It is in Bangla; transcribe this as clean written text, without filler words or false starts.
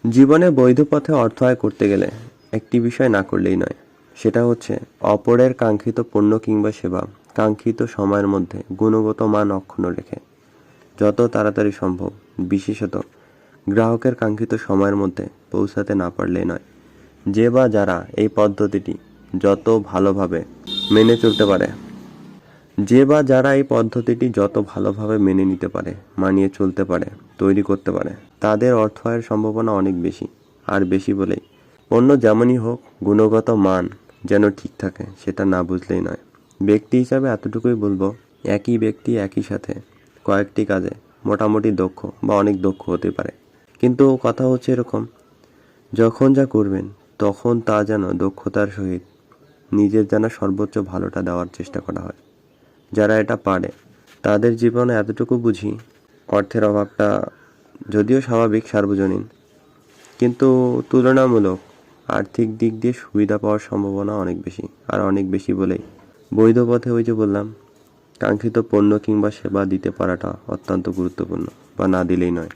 জীবনে বৈধ পথে অর্থ আয় করতে গেলে একটি বিষয় না করলেই নয়, সেটা হচ্ছে অপরের কাঙ্ক্ষিত পণ্য কিংবা সেবা কাঙ্ক্ষিত সময়ের মধ্যে গুণগত মান অক্ষুণ্ণ রেখে যত তাড়াতাড়ি সম্ভব, বিশেষত গ্রাহকের কাঙ্ক্ষিত সময়ের মধ্যে পৌঁছাতে না পারলেই নয়। যে বা যারা এই পদ্ধতিটি যত ভালোভাবে মেনে চলতে পারে যত ভালোভাবে মেনে নিতে পারে, মানিয়ে চলতে পারে, তৈরি করতে পারে, তাদের অর্থ আয়ের সম্ভাবনা অনেক বেশি। আর বেশি বলেই পণ্য যেমনই হোক, গুণগত মান যেন ঠিক থাকে সেটা না বুঝলেই নয়। ব্যক্তি হিসাবে এতটুকুই বলবো, একই ব্যক্তি একই সাথে কয়েকটি কাজে মোটামুটি দক্ষ বা অনেক দক্ষ হতে পারে, কিন্তু কথা হচ্ছে এরকম, যখন যা করবেন তখন তা যেন দক্ষতার সহিত নিজের যেন সর্বোচ্চ ভালোটা দেওয়ার চেষ্টা করা হয়। যারা এটা পারে তাদের জীবনে এতটুকু বুঝি, অর্থের অভাবটা যদিও স্বাভাবিক, সার্বজনীন, কিন্তু তুলনামূলক আর্থিক দিক দিয়ে সুবিধা পাওয়ার সম্ভাবনা অনেক বেশি। আর অনেক বেশি বলেই বৈধ পথে, ওই যে বললাম, কাঙ্ক্ষিত পণ্য কিংবা সেবা দিতে পারাটা অত্যন্ত গুরুত্বপূর্ণ, বা না দিলেই নয়।